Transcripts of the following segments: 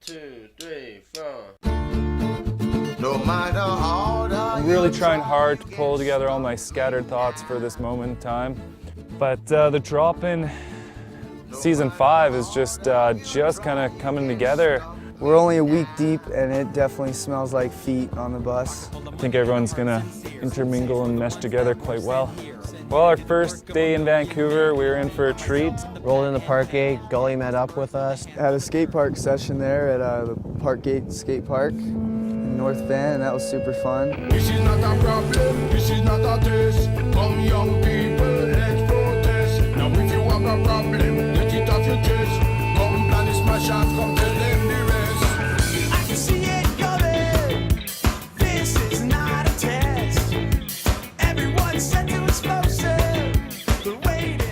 2, 3, 4. I'm really trying hard to pull together all my scattered thoughts for this moment in time. But the drop in season 5 is just kind of coming together. We're only a week deep and it definitely smells like feet on the bus. I think everyone's gonna intermingle and mesh together quite well. Well, our first day in Vancouver, we were in for a treat. Rolled into Parkgate, Gully met up with us. Had a skate park session there at the Parkgate skate park in North Van, and that was super fun. This is not a problem, this is not a test. Come young people, let's protest. Now if you have a problem, get it off your chest. Come plan this smash out, come tell them the rest. I can see it coming. This is not a test. Everyone's set to explosive.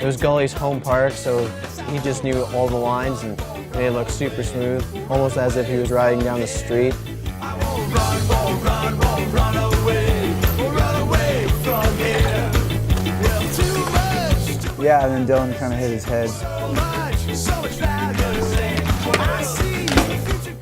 It was Gully's home park, so he just knew all the lines and they looked super smooth, almost as if he was riding down the street. I won't run away from here. Well, too much. Yeah, and then Dylan kind of hit his head. So much value. I see the future.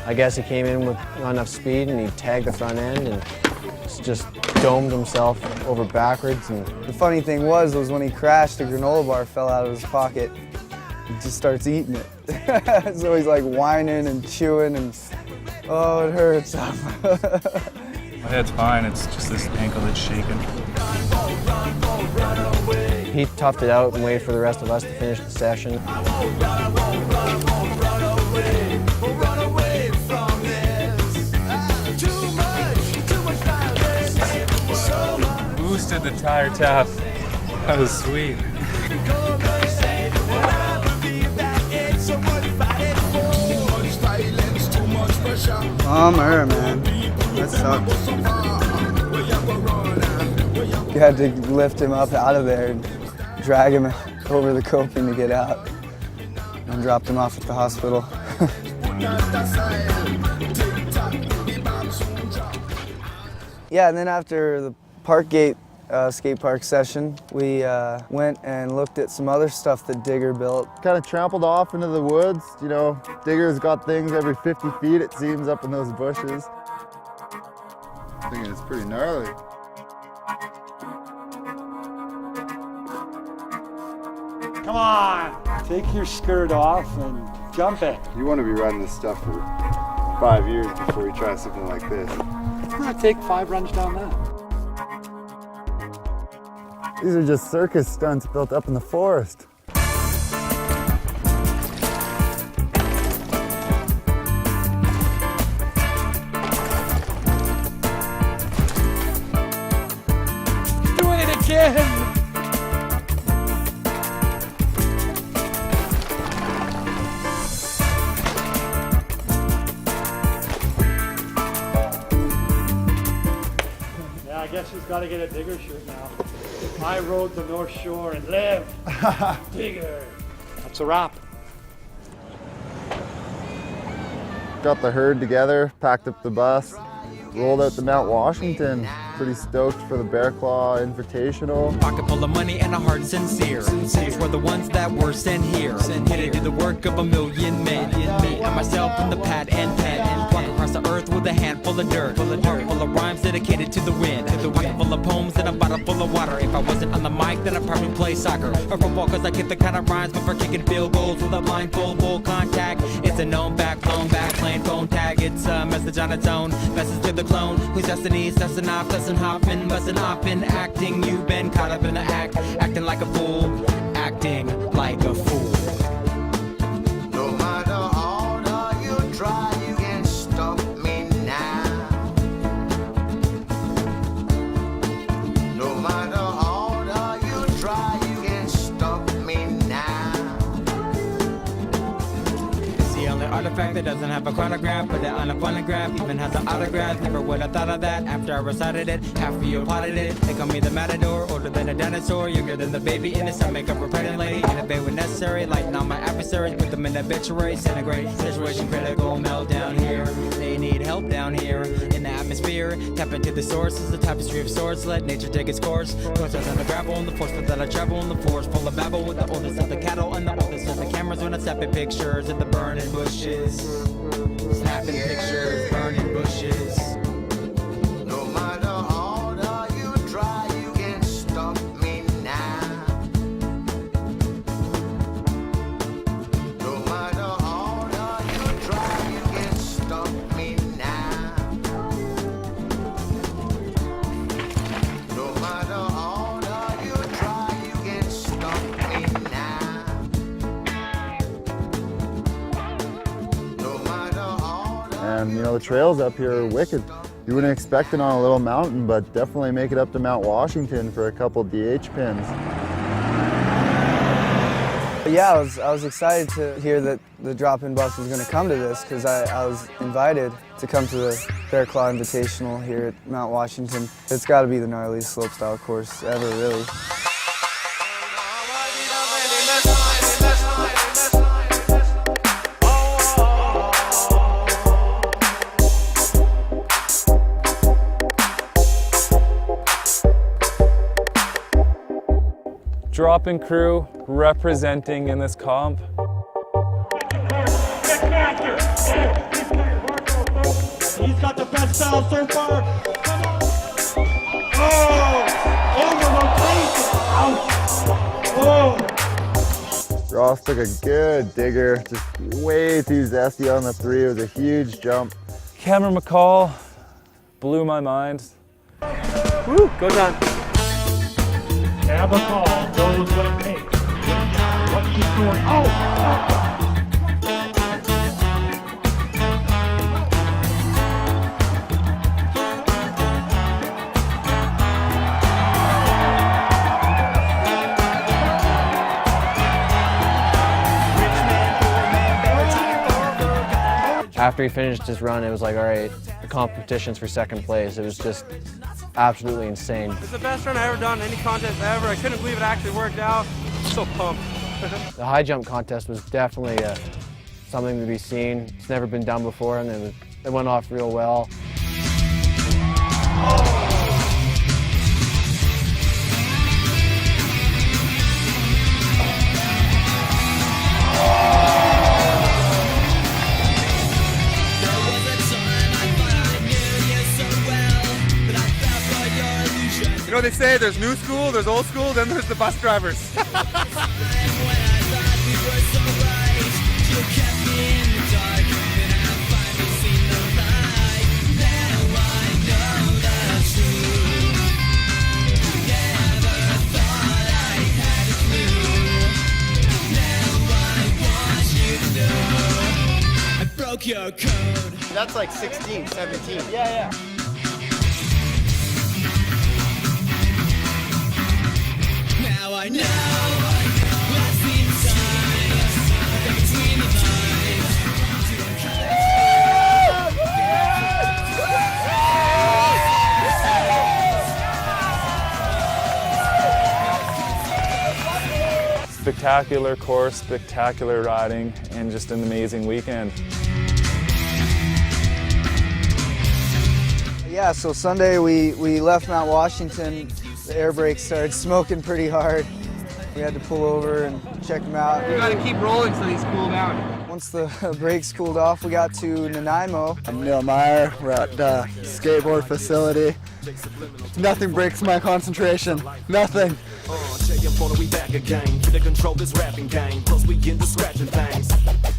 I guess he came in with not enough speed and he tagged the front end and just domed himself over backwards. And The funny thing was when he crashed, the granola bar fell out of his pocket. He just starts eating it. So he's like whining and chewing and, oh, it hurts. My head's fine, it's just this ankle that's shaking. he toughed it out and waited for the rest of us to finish the session. Boosted the tire tap. That was sweet. Bummer, man. That sucks. You had to lift him up out of there and drag him over the coping to get out and dropped him off at the hospital. Yeah, and then after the Parkgate skate park session, we went and looked at some other stuff that Digger built. Kind of trampled off into the woods. You know, Digger's got things every 50 feet, it seems, up in those bushes. I'm thinking it's pretty gnarly. Come on, take your skirt off and jump it. You want to be riding this stuff for 5 years before you try something like this. It's gonna take 5 runs down that. These are just circus stunts built up in the forest. Doing it again! Yeah, I guess she's got to get a Digger shirt now. I rode the North Shore and lived. Digger. That's a wrap. Got the herd together, packed up the bus, rolled out to Mount Washington. Pretty stoked for the Bear Claw Invitational. Pocket full of money and a heart sincere. These were the ones that were sent here. Here to do the work of a million men. Me and myself in the pad and pen. Walk across the earth with a handful of dirt. Full of rhymes dedicated to the wind. Pocket full of poems and a bottle full of water. If I wasn't on the mic, then I'd probably play soccer or football, cause I kick the kind of rhymes, but for kicking field goals with a blindfold, full contact. It's a known back, blown back, playing phone tag. It's a message on its own. Message to the clone who's destiny, dusting off, Dustin Hoffman, busting off in acting. You've been caught up in the act, acting like a fool, acting like a fool. No matter how hard you try, you can't stop me now. No matter how hard you try, you can't stop me now. It's the only artifact that doesn't have a chronograph, but it on a phonograph even has an autograph. Never would have thought of that after I recited it. Half of you applauded it. They call me the matador, older than a dinosaur, younger than the baby in the stomach of a pregnant lady. Innovate when necessary, lighten on my adversaries, put them in obituary, centigrade, situation critical, meltdown here. They need help down here in the atmosphere. atmosphere. Tap into the source as the tapestry of swords. Let nature take its course. Closer than the gravel and the force that I travel in the forest full of babble with the oldest of the cattle and the oldest of the cameras when I snap at pictures in the burning bushes. Snapping pictures, burning bushes. No matter how hard you try, you can't stop me now. No matter how hard you try, you can't stop me now. No matter how hard you try, you can't stop me now. No matter how hard. And you know, the trails up here are wicked. You wouldn't expect it on a little mountain, but definitely make it up to Mount Washington for a couple DH pins. But yeah, I was excited to hear that the drop-in bus was going to come to this because I was invited to come to the Bear Claw Invitational here at Mount Washington. It's got to be the gnarliest slopestyle course ever, really. Drop-in crew representing in this comp. He's got the best style so far. Come on. Oh! Over rotation. Ouch. Oh! Ross took a good digger, just way too zesty on the 3. It was a huge jump. Cameron McCall blew my mind. Woo! Go down. Have a call. Knows what it takes. What she's doing. Oh! After he finished his run, it was like, all right, the competition's for second place. It was just absolutely insane. It's the best run I've ever done in any contest ever. I couldn't believe it actually worked out. I'm so pumped. The high jump contest was definitely something to be seen. It's never been done before, and it went off real well. You know what they say, there's new school, there's old school, then there's the bus drivers. Your code. That's like 16, 17. Yeah. Now I know what's inside, between the lines. Spectacular course, spectacular riding, and just an amazing weekend. Yeah, so Sunday we left Mount Washington. The air brakes started smoking pretty hard. We had to pull over and check them out. You gotta keep rolling so these cool down. Once the brakes cooled off, we got to Nanaimo. I'm Neil Meyer. We're at the skateboard facility. Nothing breaks my concentration. Nothing. We back again. To control this rapping game. Plus we get to scratching things.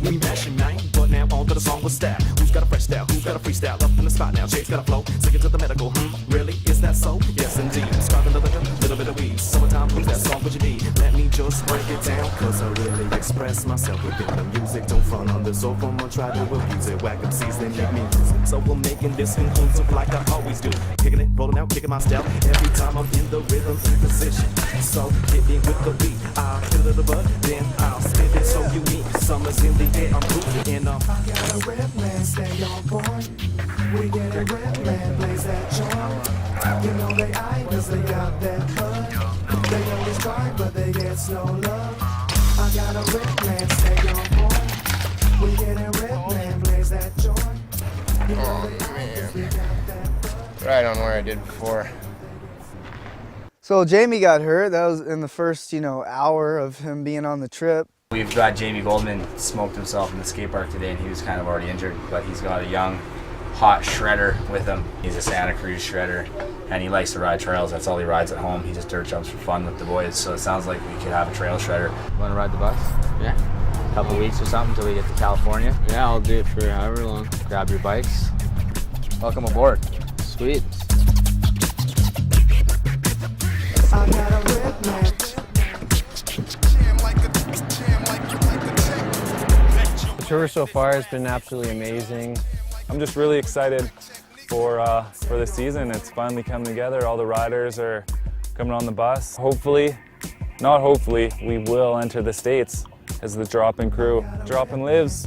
We mashing name, but now on to the song with style. Who's got a fresh style? Who's got a freestyle? Up in the spot now. Shade's got a flow. Sing it to the medical. Really? Is that so? Yes, indeed. Scarving the liquor, little bit of weed. Summertime blues, that song what you need. Let me just break it down, cause I really express myself within the music. Don't front on this, so from I try to abuse it. Whack up seas, then make me lose it. So we're making this inclusive like I always do. Kicking it, rolling out, kicking my step. Every time I'm in the rhythm position. So hit me with the beat. I'll kill it the butt, then I'll spit it so unique. Summer's in the air, I'm grooving and I got a red man, stay on point. We get a red man, blaze that joint. You know they eye cause they got that bug. They always try but they get no love. I got a red man, stay on point. We get a red man, blaze that joint. You know they eye cause they got that bug. right on where I did before. So Jamie got hurt. That was in the first, hour of him being on the trip. We've got Jamie Goldman smoked himself in the skate park today, and he was kind of already injured, but he's got a young, hot shredder with him. He's a Santa Cruz shredder, and he likes to ride trails. That's all he rides at home. He just dirt jumps for fun with the boys, so it sounds like we could have a trail shredder. Want to ride the bus? Yeah. A couple weeks or something until we get to California? Yeah, I'll do it for however long. Grab your bikes. Welcome aboard. Sweet. The tour so far has been absolutely amazing. I'm just really excited for the season. It's finally come together. All the riders are coming on the bus. Hopefully, not hopefully, we will enter the States as the Drop-In crew. Drop-In lives.